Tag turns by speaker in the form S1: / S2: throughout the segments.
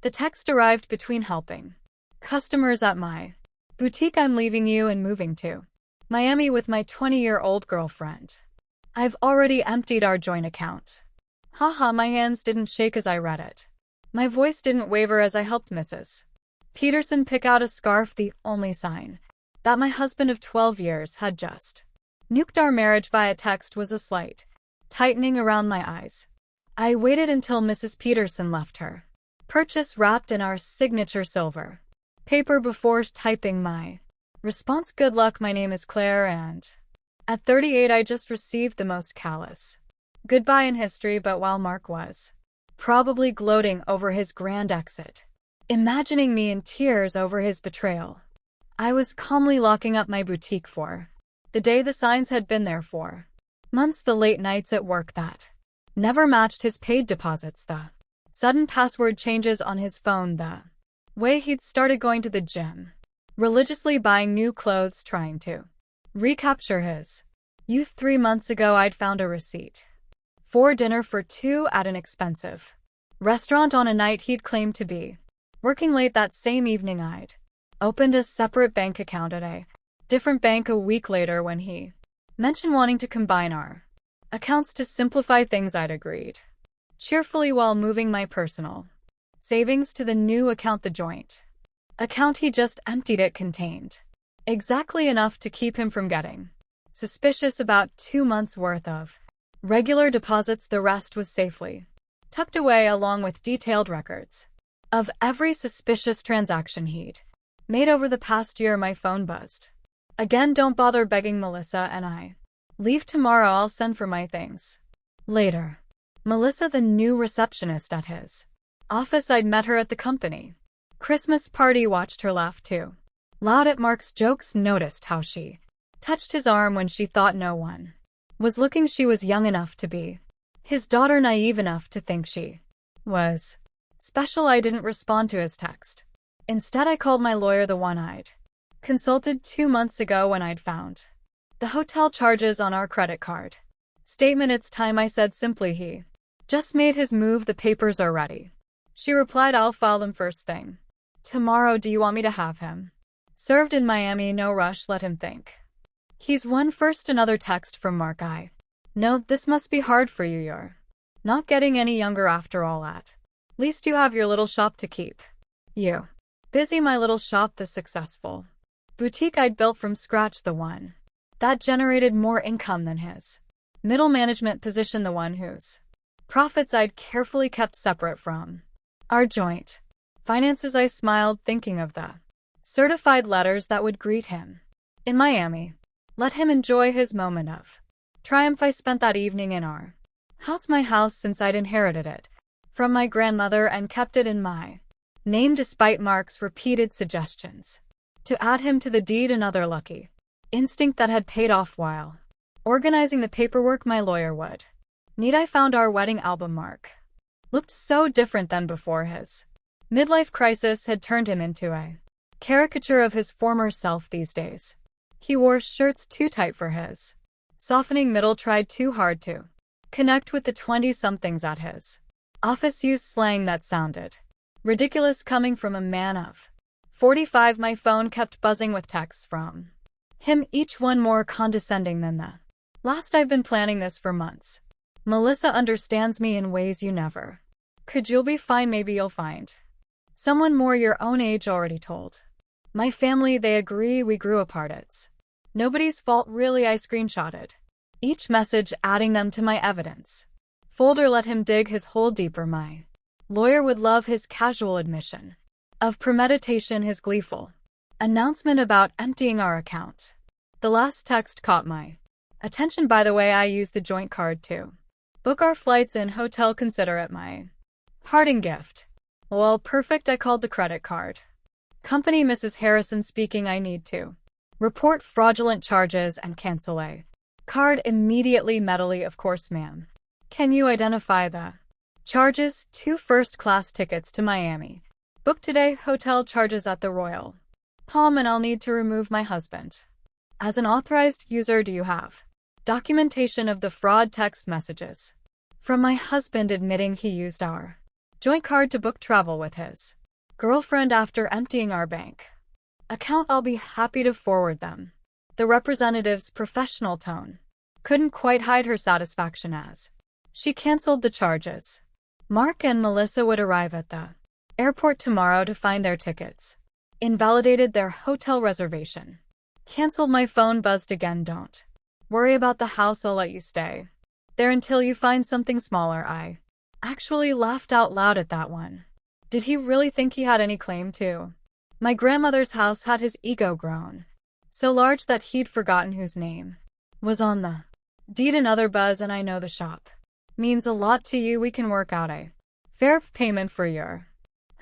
S1: The text arrived between helping customers at my boutique. I'm leaving you and moving to Miami with my 20-year-old girlfriend. I've already emptied our joint account. Haha, my hands didn't shake as I read it. My voice didn't waver as I helped Mrs. Peterson pick out a scarf, the only sign that my husband of 12 years had just nuked our marriage via text was a slight tightening around my eyes. I waited until Mrs. Peterson left her purchase wrapped in our signature silver paper before typing my response. Good luck, my name is Claire, and at 38 I just received the most callous goodbye in history. But while Mark was probably gloating over his grand exit, imagining me in tears over his betrayal, I was calmly locking up my boutique for the day. The signs had been there for months, the late nights at work that never matched his paid deposits, the sudden password changes on his phone, the way he'd started going to the gym, religiously buying new clothes, trying to recapture his youth. 3 months ago I'd found a receipt for dinner for two at an expensive restaurant on a night he'd claimed to be working late. That same evening I'd opened a separate bank account at a different bank. A week later, when he mentioned wanting to combine our accounts to simplify things, I'd agreed cheerfully while moving my personal savings to the new account. The joint account he just emptied it contained exactly enough to keep him from getting suspicious about 2 months' worth of regular deposits. The rest was safely tucked away, along with detailed records of every suspicious transaction he'd made over the past year. My phone buzzed again. Don't bother begging, Melissa and I leave tomorrow. I'll send for my things later. Melissa, the new receptionist at his office. I'd met her at the company Christmas party, watched her laugh too loud at Mark's jokes, noticed how she touched his arm when she thought no one was looking. She was young enough to be his daughter, naive enough to think she was special. I didn't respond to his text. Instead, I called my lawyer, the one I'd consulted 2 months ago when I'd found the hotel charges on our credit card statement. It's time, I said simply. He just made his move. The papers are ready. She replied, I'll file them first thing tomorrow. Do you want me to have him served in Miami? No rush, let him think he's won first. Another text from Mark. I know this must be hard for you. You're not getting any younger after all. At least you have your little shop to keep you busy. My little shop, the successful boutique I'd built from scratch, the one that generated more income than his middle management position, the one whose profits I'd carefully kept separate from our joint finances. I smiled, thinking of the certified letters that would greet him in Miami. Let him enjoy his moment of triumph. I spent that evening in our house, my house since I'd inherited it from my grandmother, and kept it in my name despite Mark's repeated suggestions to add him to the deed. Another lucky instinct that had paid off while organizing the paperwork my lawyer would need. I found our wedding album. Mark looked so different than before. His midlife crisis had turned him into a caricature of his former self. These days, he wore shirts too tight for his softening middle, tried too hard to connect with the 20-somethings at his office, used slang that sounded ridiculous coming from a man of 45. My phone kept buzzing with texts from him, each one more condescending than the last. I've been planning this for months. Melissa understands me in ways you never could. You'll be fine. Maybe you'll find someone more your own age. Already told my family. They agree. We grew apart. It's nobody's fault, really. I screenshotted each message, adding them to my evidence folder. Let him dig his hole deeper. My lawyer would love his casual admission of premeditation, his gleeful announcement about emptying our account. The last text caught my attention. By the way, I used the joint card to book our flights and hotel. Consider it my parting gift. Well, perfect. I called the credit card company. Mrs. Harrison speaking. I need to report fraudulent charges and cancel a card immediately. Medley, of course, ma'am. Can you identify the charges? 2 first-class tickets to Miami. Booked today. Hotel charges at the Royal Palm, and I'll need to remove my husband as an authorized user. Do you have documentation of the fraud? Text messages from my husband admitting he used our Joint card to book travel with his girlfriend after emptying our bank account. I'll be happy to forward them. The representative's professional tone couldn't quite hide her satisfaction as she canceled the charges. Mark and Melissa would arrive at the airport tomorrow to find their tickets invalidated, their hotel reservation canceled. My phone buzzed again. Don't worry about the house, I'll let you stay there until you find something smaller. I actually laughed out loud at that one. Did he really think he had any claim to my grandmother's house? Had his ego grown so large that he'd forgotten whose name was on the deed? Another buzz, and I know the shop means a lot to you. We can work out a fair payment for your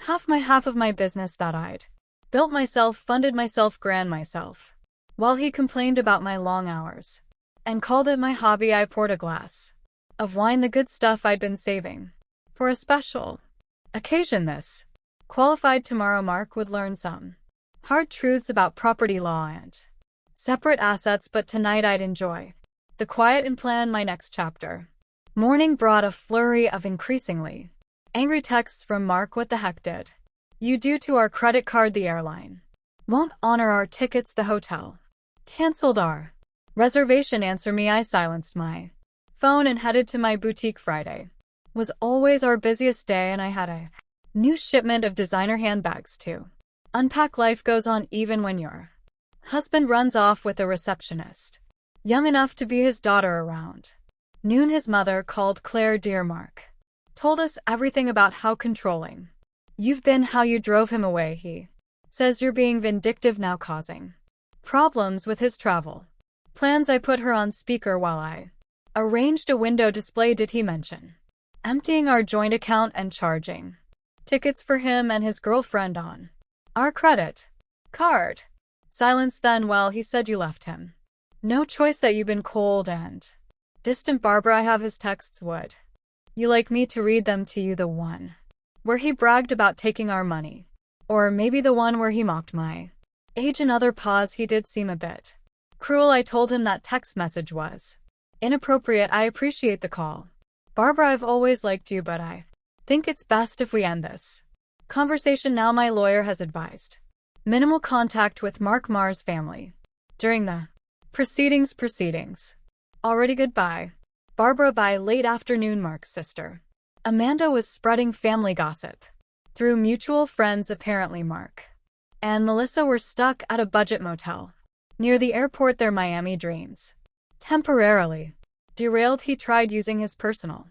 S1: half of my business that I'd built myself, funded myself, grand myself. While he complained about my long hours and called it my hobby, I poured a glass of wine, the good stuff I'd been saving for a special occasion. This qualified tomorrow. Mark would learn some hard truths about property law and separate assets, but tonight I'd enjoy the quiet and plan my next chapter. Morning brought a flurry of increasingly angry texts from Mark. What the heck did you do to our credit card? The airline won't honor our tickets. The hotel canceled our reservation. Answer me. I silenced my phone and headed to my boutique. Friday was always our busiest day, and I had a new shipment of designer handbags to unpack. Life goes on even when your husband runs off with a receptionist young enough to be his daughter. Around noon, his mother called. Claire, dear, Mark told us everything about how controlling you've been, how you drove him away. He says you're being vindictive now, causing problems with his travel plans. I put her on speaker while I arranged a window display. Did he mention emptying our joint account and charging tickets for him and his girlfriend on our credit card? Silence. Then, well, he said you left him no choice, that you've been cold and distant. Barbara, I have his texts. Would you like me to read them to you? The one where he bragged about taking our money, or maybe the one where he mocked my age? Another pause. He did seem a bit cruel. I told him that text message was inappropriate. I appreciate the call, Barbara. I've always liked you, but I think it's best if we end this conversation now. My lawyer has advised minimal contact with Mark Marr's family during the proceedings. Already goodbye, Barbara. By late afternoon, Mark's sister Amanda was spreading family gossip through mutual friends. Apparently Mark and Melissa were stuck at a budget motel near the airport. Their Miami dreams temporarily derailed. He tried using his personal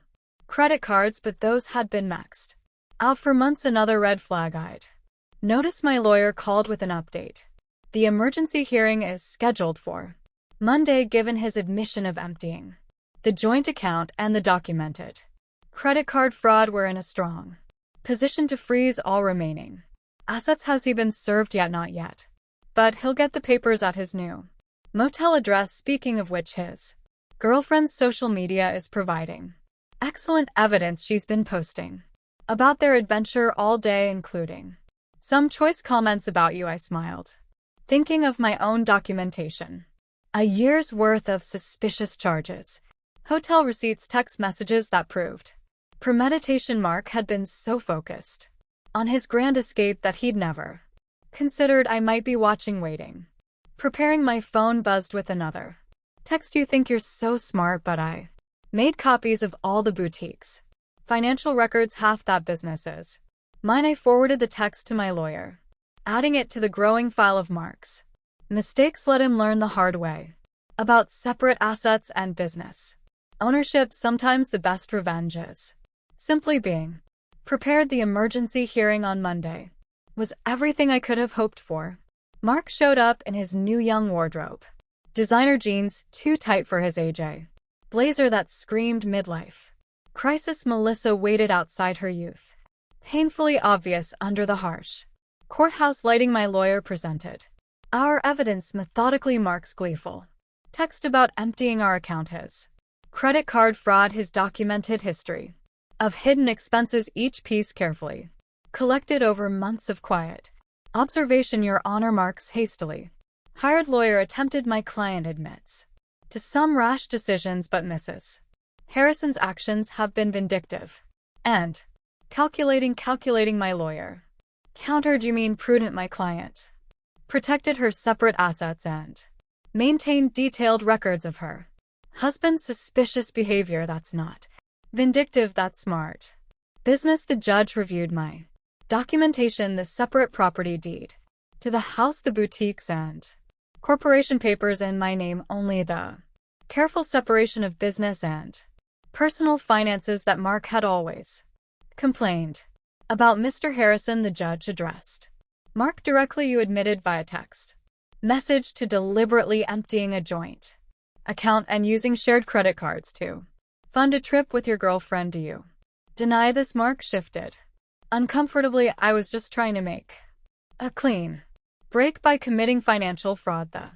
S1: credit cards, but those had been maxed out for months. Another red flag. I'd noticed. My lawyer called with an update. The emergency hearing is scheduled for Monday. Given his admission of emptying the joint account and the documented credit card fraud, we're in a strong position to freeze all remaining assets. Has he been served yet? Not yet, but he'll get the papers at his new motel address. Speaking of which, his girlfriend's social media is providing excellent evidence. She's been posting about their adventure all day, including some choice comments about you. I smiled, thinking of my own documentation. A year's worth of suspicious charges, hotel receipts, text messages that proved premeditation. Mark had been so focused on his grand escape that he'd never considered I might be watching, waiting, preparing. My phone buzzed with another text. You think you're so smart, but I made copies of all the boutiques' financial records. Half that business is mine. I forwarded the text to my lawyer, adding it to the growing file of Mark's mistakes. Let him learn the hard way about separate assets and business ownership. Sometimes the best revenge is simply being prepared. The emergency hearing on Monday was everything I could have hoped for. Mark showed up in his new young wardrobe. Designer jeans, too tight for his age, a blazer that screamed midlife crisis. Melissa waited outside, her youth painfully obvious under the harsh courthouse lighting. My lawyer presented our evidence methodically. Mark's gleeful text about emptying our account, his credit card fraud, his documented history of hidden expenses, each piece carefully collected over months of quiet observation. Your Honor, Mark's hastily hired lawyer attempted. My client admits to some rash decisions, but Mrs. Harrison's actions have been vindictive and Calculating my lawyer. Countered you mean prudent my client. Protected her separate assets and maintained detailed records of her husband's suspicious behavior. That's not vindictive, that's smart. Business. The judge reviewed my documentation, the separate property deed to the house, the boutiques and corporation papers in my name, only the careful separation of business and personal finances that Mark had always complained about. Mr. Harrison, the judge addressed Mark directly. You admitted via text message to deliberately emptying a joint account and using shared credit cards to fund a trip with your girlfriend. Do you deny this? Mark shifted uncomfortably. I was just trying to make a clean break by committing financial fraud. The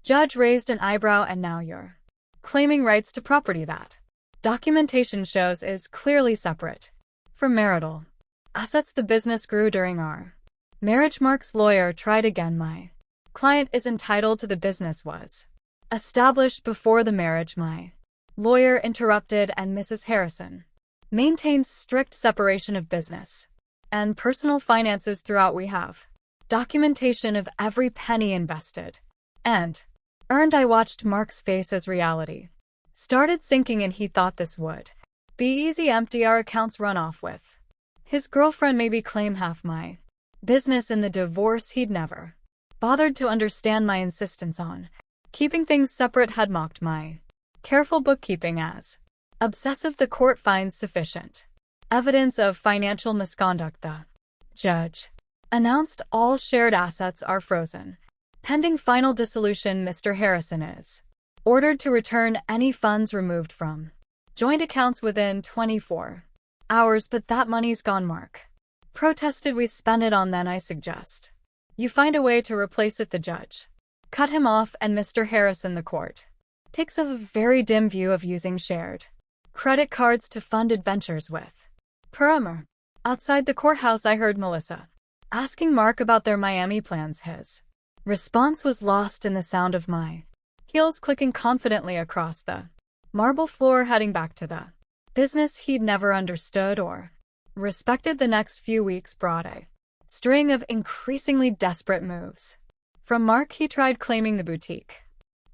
S1: judge raised an eyebrow. And now you're claiming rights to property that documentation shows is clearly separate from marital assets. The business grew during our marriage. Mark's lawyer tried again. My client is entitled to the business was established before the marriage. My lawyer interrupted, and Mrs. Harrison maintained strict separation of business and personal finances throughout. We have documentation of every penny invested and earned. I watched Mark's face as reality started sinking in. He thought this would be easy. Empty our accounts, run off with his girlfriend, maybe claim half my business in the divorce. He'd never bothered to understand my insistence on keeping things separate, had mocked my careful bookkeeping as obsessive. The court finds sufficient evidence of financial misconduct. The judge announced all shared assets are frozen pending final dissolution. Mr. Harrison is ordered to return any funds removed from joint accounts within 24 hours. But that money's gone, Mark protested. We spent it on then. I suggest you find a way to replace it. The judge cut him off, and Mr. Harrison, the court takes a very dim view of using shared credit cards to fund adventures with Paramer. Outside the courthouse, I heard Melissa asking Mark about their Miami plans. His response was lost in the sound of my heels clicking confidently across the marble floor, heading back to the business he'd never understood or respected. The next few weeks brought a string of increasingly desperate moves from Mark. He tried claiming the boutique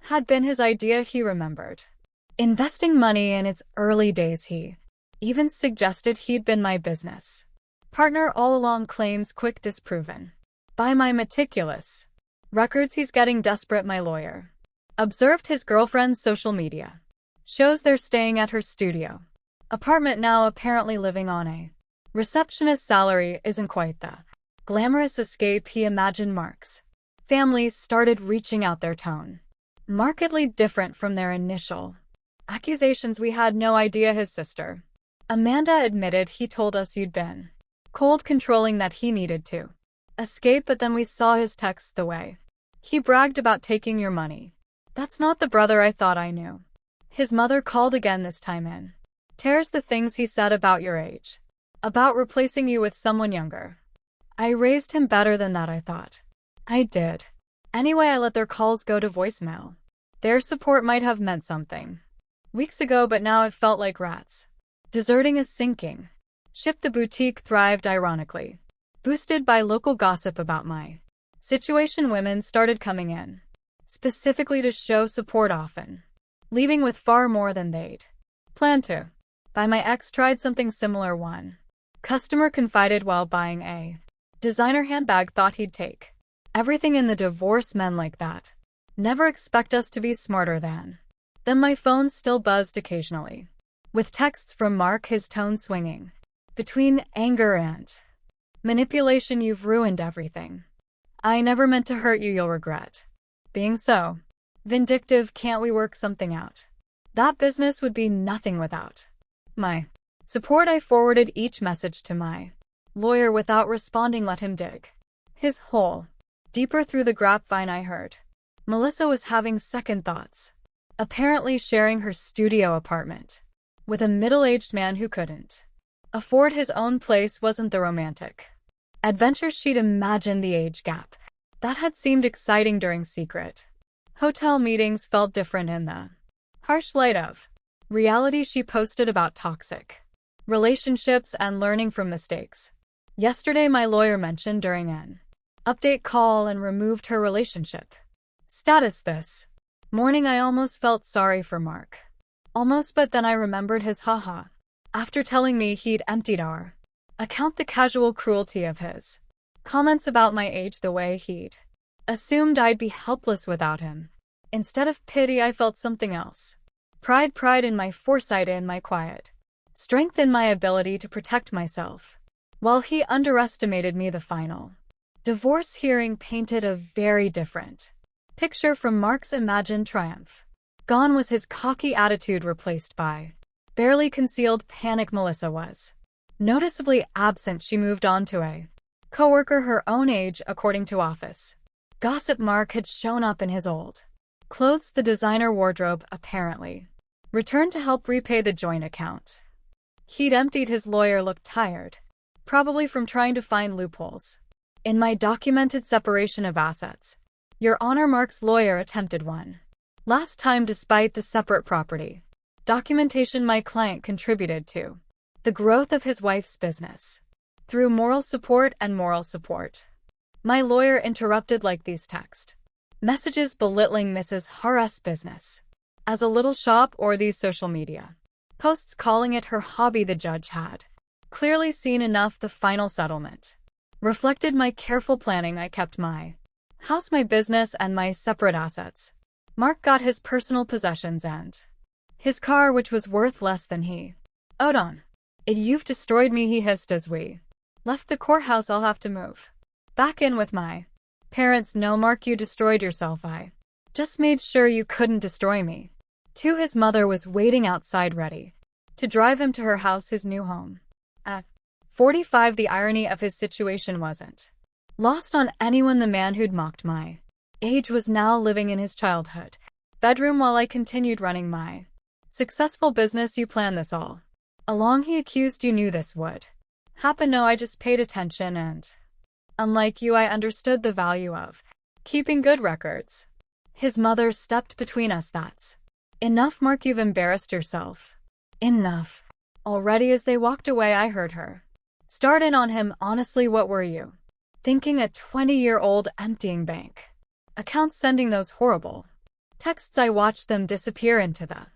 S1: had been his idea. He remembered investing money in its early days. He even suggested he'd been my business partner all along. Claims quick disproven by my meticulous records. He's getting desperate. My lawyer observed his girlfriend's social media shows they're staying at her studio apartment now, apparently living on a receptionist's salary. Isn't quite the glamorous escape he imagined. Mark's family started reaching out, their tone markedly different from their initial accusations. We had no idea. His sister Amanda admitted he told us you'd been cold, controlling, that he needed to escape, but then we saw his texts, the way he bragged about taking your money. That's not the brother I thought I knew. His mother called again, this time in tears. The things he said about your age, about replacing you with someone younger. I raised him better than that, I thought. I did. Anyway, I let their calls go to voicemail. Their support might have meant something weeks ago, but now it felt like rats deserting a sinking ship. The boutique thrived, ironically, boosted by local gossip about my situation. Women started coming in specifically to show support, often leaving with far more than they'd planned to buy. My ex tried something similar. One customer confided while buying a designer handbag, thought he'd take everything in the divorce. Men like that never expect us to be smarter than them. My phone still buzzed occasionally with texts from Mark, his tone swinging between anger and manipulation. You've ruined everything. I never meant to hurt you. You'll regret being so vindictive. Can't we work something out? That business would be nothing without my support. I forwarded each message to my lawyer without responding. Let him dig his hole deeper. Through the grapevine, I heard Melissa was having second thoughts, apparently sharing her studio apartment with a middle-aged man who couldn't afford his own place. Wasn't the romantic adventure she'd imagined. The age gap that had seemed exciting during secret hotel meetings felt different in the harsh light of reality. She posted about toxic relationships, and learning from mistakes. Yesterday, my lawyer mentioned during an update call and removed her relationship status this morning. I almost felt sorry for Mark. Almost, but then I remembered his haha after telling me he'd emptied our account. The casual cruelty of his comments about my age, the way he'd assumed I'd be helpless without him. Instead of pity, I felt something else. Pride in my foresight, in my quiet strength, in my ability to protect myself. While he underestimated me, the final divorce hearing painted a very different picture from Mark's imagined triumph. Gone was his cocky attitude, replaced by barely concealed panic. Melissa was noticeably absent. She moved on to a coworker her own age, according to office gossip. Mark had shown up in his old clothes, the designer wardrobe, apparently returned to help repay the joint account. He'd emptied. His lawyer looked tired, probably from trying to find loopholes in my documented separation of assets. Your Honor, Mark's lawyer attempted one last time. Despite the separate property documentation, my client contributed to the growth of his wife's business through moral support and moral support. My lawyer interrupted, like these text messages belittling Mrs. Harris' business as a little shop, or these social media posts calling it her hobby. The judge had clearly seen enough. The final settlement reflected my careful planning. I kept my house, my business, and my separate assets. Mark got his personal possessions and his car, which was worth less than he owed on it. You've destroyed me, he hissed as we left the courthouse. I'll have to move back in with my parents. No, Mark, you destroyed yourself. I just made sure you couldn't destroy me. Too, his mother was waiting outside, ready to drive him to her house, his new home. At 45, the irony of his situation wasn't lost on anyone. The man who'd mocked my age was now living in his childhood bedroom while I continued running my successful business. You planned this all along, he accused. You knew this would happen. No, I just paid attention, and unlike you, I understood the value of keeping good records. His mother stepped between us. That's enough, Mark, you've embarrassed yourself enough already. As they walked away, I heard her start in on him. Honestly, what were you thinking? A 20-year-old emptying bank accounts, sending those horrible texts. I watched them disappear into the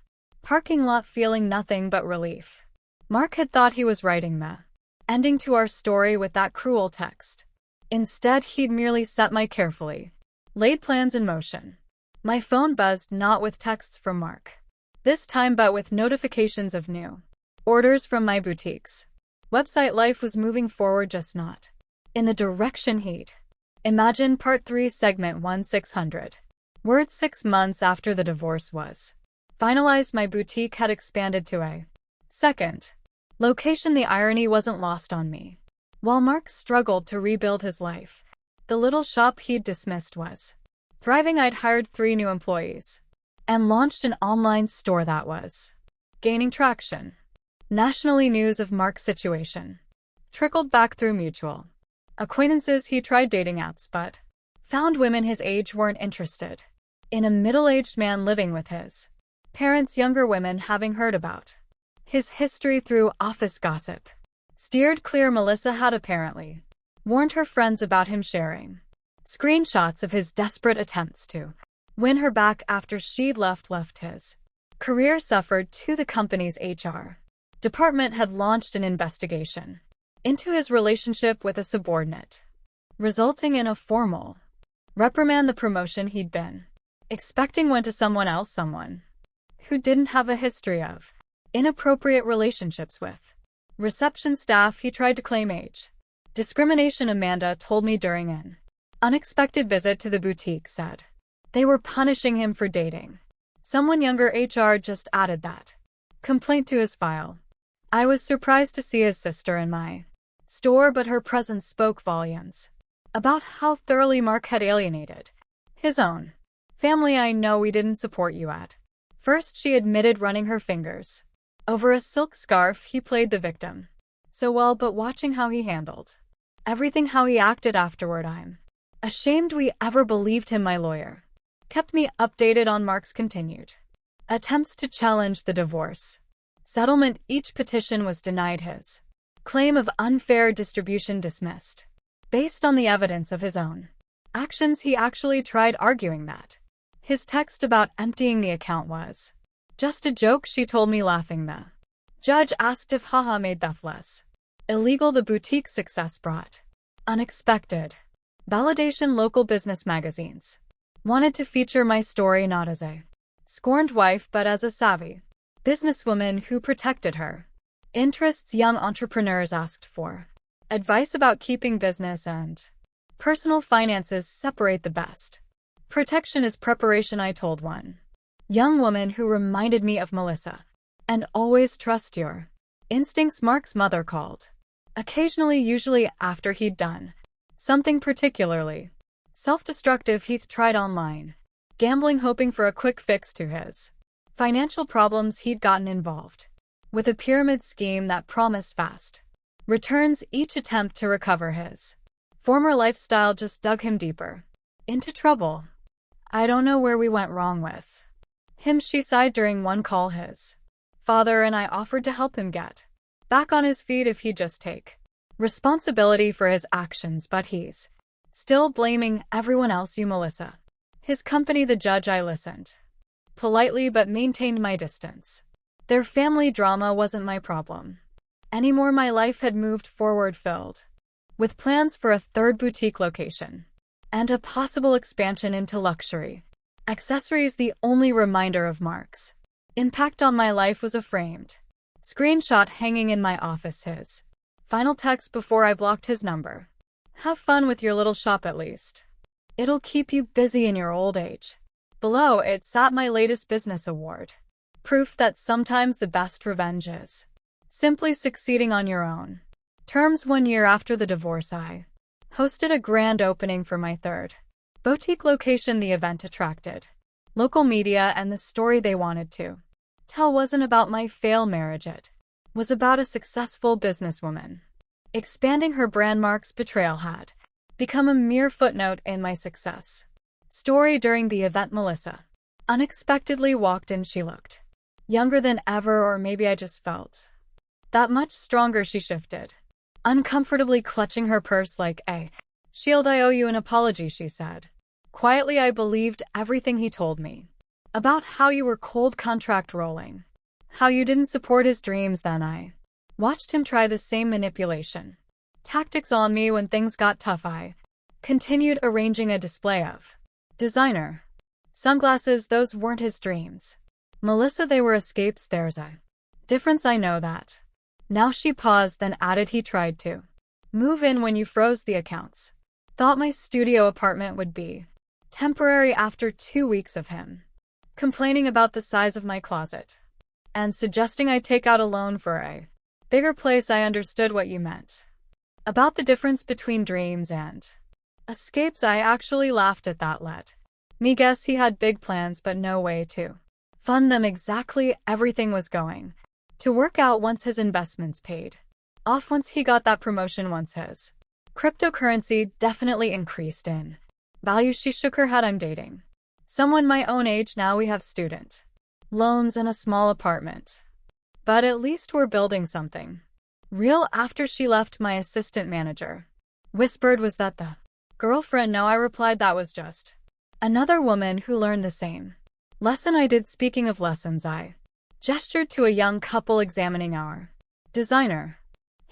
S1: parking lot, feeling nothing but relief. Mark had thought he was writing the ending to our story with that cruel text. Instead, he'd merely set my carefully laid plans in motion. My phone buzzed, not with texts from Mark this time, but with notifications of new orders from my boutique's website. Life was moving forward, just not in the direction he'd imagined. Part 3, Segment 1, 600 words. 6 months after the divorce was finalized, my boutique had expanded to a second location. The irony wasn't lost on me. While Mark struggled to rebuild his life, the little shop he'd dismissed was thriving. I'd hired 3 new employees and launched an online store that was gaining traction. Nationally, news of Mark's situation trickled back through mutual acquaintances. He tried dating apps, but found women his age weren't interested in a middle-aged man living with his parents. Younger women, having heard about his history through office gossip, steered clear. Melissa had apparently warned her friends about him sharing screenshots of his desperate attempts to win her back after she'd left his career suffered too. The company's HR department had launched an investigation into his relationship with a subordinate, resulting in a formal reprimand. The promotion he'd been expecting went to someone else, someone who didn't have a history of inappropriate relationships with reception staff. He tried to claim age discrimination. Amanda told me during an unexpected visit to the boutique said they were punishing him for dating someone younger. HR just added that complaint to his file. I was surprised to see his sister in my store, but her presence spoke volumes about how thoroughly Mark had alienated his own family. I know we didn't support you at first, she admitted, running her fingers over a silk scarf. He played the victim so well, but watching how he handled everything, how he acted afterward, I'm ashamed we ever believed him. My lawyer kept me updated on Mark's continued attempts to challenge the divorce Settlement, each petition was denied his claim of unfair distribution dismissed. Based on the evidence of his own actions, he actually tried arguing that his text about emptying the account was just a joke. She told me, laughing. The judge asked if haha made theft less illegal. The boutique success brought unexpected validation. Local business magazines wanted to feature my story not as a scorned wife but as a savvy businesswoman who protected her interests. Young entrepreneurs asked for advice about keeping business and personal finances separate. The best protection is preparation, I told one young woman who reminded me of Melissa. And always trust your instincts, Mark's mother called occasionally, usually after he'd done something particularly self-destructive. He'd tried online gambling, hoping for a quick fix to his financial problems. He'd gotten involved with a pyramid scheme that promised fast returns. Each attempt to recover his former lifestyle just dug him deeper into trouble. I don't know where we went wrong with him, she sighed during one call. His father and I offered to help him get back on his feet if he'd just take responsibility for his actions, but he's still blaming everyone else. You, Melissa, his company. The judge. I listened politely but maintained my distance. Their family drama wasn't my problem anymore. My life had moved forward, filled with plans for a third boutique location and a possible expansion into luxury accessories. The only reminder of Mark's impact on my life was a framed screenshot hanging in my office, his final text before I blocked his number. Have fun with your little shop, at least it'll keep you busy in your old age. Below it sat my latest business award, proof that sometimes the best revenge is simply succeeding on your own terms. 1 year after the divorce, I hosted a grand opening for my third boutique location. The event attracted local media, and the story they wanted to tell wasn't about my failed marriage. It was about a successful businesswoman expanding her brand. Mark's betrayal had become a mere footnote in my success story. During the event, Melissa unexpectedly walked in. She looked younger than ever, or maybe I just felt that much stronger. She shifted, uncomfortably clutching her purse like a shield. I owe you an apology, she said quietly. I believed everything he told me about how you were cold contract rolling, how you didn't support his dreams. Then I watched him try the same manipulation tactics on me. When things got tough, I continued arranging a display of designer sunglasses. Those weren't his dreams, Melissa, they were escapes. There's a difference, I know that now. She paused, then added, he tried to move in when you froze the accounts. Thought my studio apartment would be temporary. After 2 weeks of him complaining about the size of my closet and suggesting I take out a loan for a bigger place, I understood what you meant about the difference between dreams and escapes. I actually laughed at that. Let me guess, he had big plans but no way to fund them. Exactly. Everything was going to work out once his investments paid off, once he got that promotion, once his cryptocurrency definitely increased in value. She shook her head. I'm dating someone my own age now. We have student loans and a small apartment, but at least we're building something real. After she left, my assistant manager whispered, was that the girlfriend? No, I replied, that was just another woman who learned the same lesson I did. Speaking of lessons, I gestured to a young couple examining our designer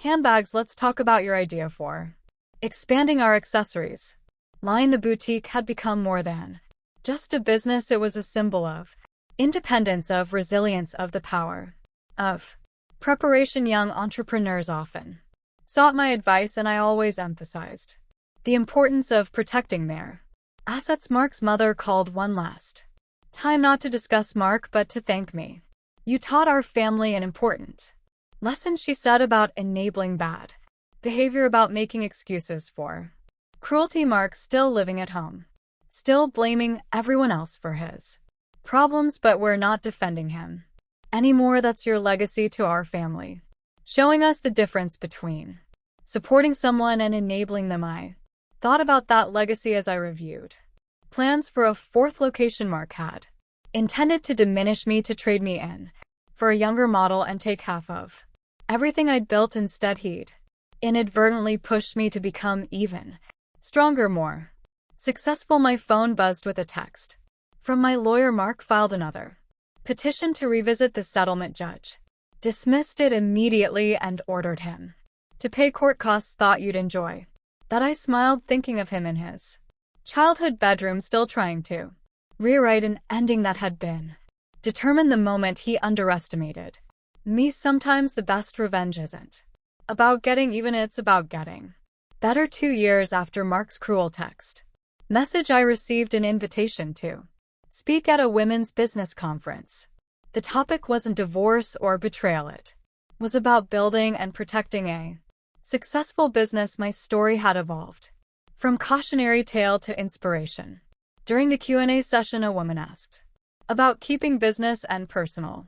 S1: handbags. Let's talk about your idea for expanding our accessories line. The boutique had become more than just a business. It was a symbol of independence, of resilience, of the power of preparation. Young entrepreneurs often sought my advice, and I always emphasized the importance of protecting their assets. Mark's mother called one last time, not to discuss Mark, but to thank me. You taught our family an important lesson, she said, about enabling bad behavior, about making excuses for cruelty. Mark still living at home, still blaming everyone else for his problems, but we're not defending him anymore. That's your legacy to our family, showing us the difference between supporting someone and enabling them. I thought about that legacy as I reviewed plans for a fourth location. Mark had intended to diminish me, to trade me in for a younger model and take half of everything I'd built. Instead, he'd inadvertently pushed me to become even stronger, more successful. My phone buzzed with a text from my lawyer. Mark filed another petition to revisit the settlement. Judge dismissed it immediately and ordered him to pay court costs. Thought you'd enjoy that. I smiled, thinking of him in his childhood bedroom, still trying to rewrite an ending that had been determined the moment he underestimated me. Sometimes the best revenge isn't about getting even, it's about getting better. 2 years after Mark's cruel text message, I received an invitation to speak at a women's business conference. The topic wasn't divorce or betrayal. It was about building and protecting a successful business. My story had evolved from cautionary tale to inspiration. During the Q&A session, a woman asked about keeping business and personal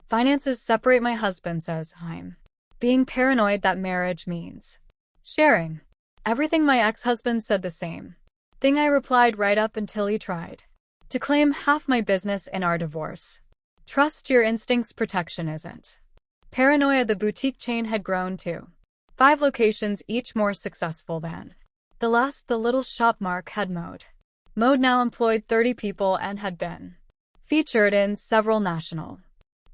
S1: finances separate. My husband says I'm being paranoid, that marriage means sharing everything. My ex-husband said the same thing. I replied, right up until he tried to claim half my business in our divorce. Trust your instincts. Protection isn't paranoia. The boutique chain had grown to 5 locations, each more successful than the last. The little shop Mark had mode now employed 30 people and had been featured in several national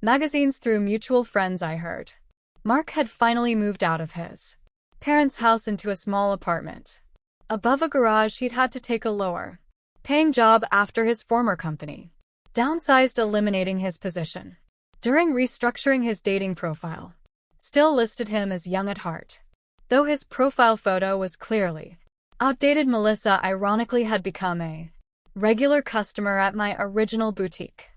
S1: magazines. Through mutual friends, I heard Mark had finally moved out of his parents' house into a small apartment above a garage. He'd had to take a lower paying job after his former company downsized, eliminating his position. During restructuring, his dating profile still listed him as young at heart, though his profile photo was clearly outdated. Melissa, ironically, had become a regular customer at my original boutique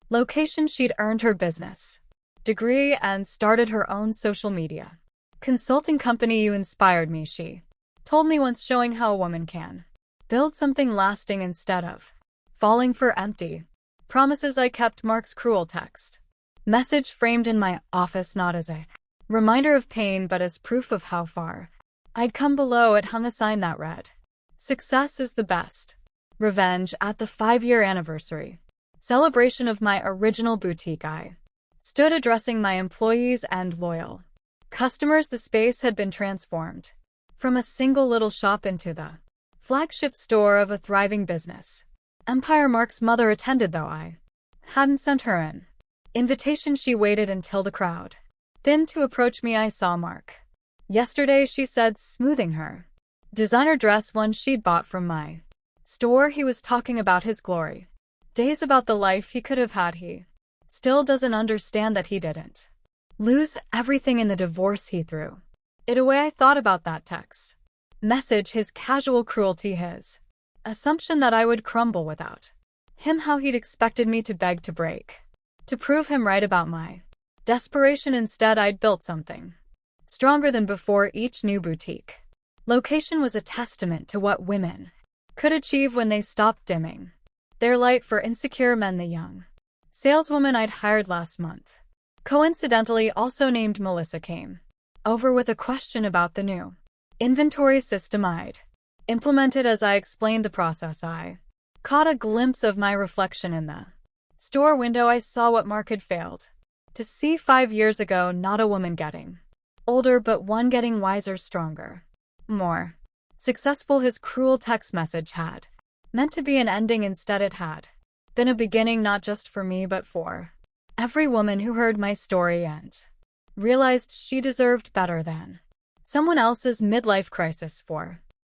S1: location. She'd earned her business degree and started her own social media consulting company. You inspired me, she told me once, showing how a woman can build something lasting instead of falling for empty promises. I kept Mark's cruel text message framed in my office, not as a reminder of pain, but as proof of how far I'd come. Below it hung a sign that read, "Success is the best revenge." At the 5-year anniversary celebration of my original boutique, I stood addressing my employees and loyal customers. The space had been transformed from a single little shop into the flagship store of a thriving business empire. Mark's mother attended, though I hadn't sent her an invitation. She waited until the crowd thinned to approach me. I saw Mark yesterday, she said, smoothing her designer dress, one she'd bought from my store. He was talking about his glory days, about the life he could have had. He still doesn't understand that he didn't lose everything in the divorce. He threw it away. I thought about that text message, his casual cruelty, his assumption that I would crumble without him, how he'd expected me to beg, to break, to prove him right about my desperation. Instead, I'd built something stronger than before. Each new boutique location was a testament to what women could achieve when they stopped dimming their light for insecure men. The young saleswoman I'd hired last month, coincidentally also named Melissa, came over with a question about the new inventory system I'd implemented. As I explained the process, I caught a glimpse of my reflection in the store window. I saw what Mark had failed to see 5 years ago. Not a woman getting older, but one getting wiser, stronger, more successful. His cruel text message had meant to be an ending. Instead, it had been a beginning, not just for me, but for every woman who heard my story and realized she deserved better than someone else's midlife crisis. For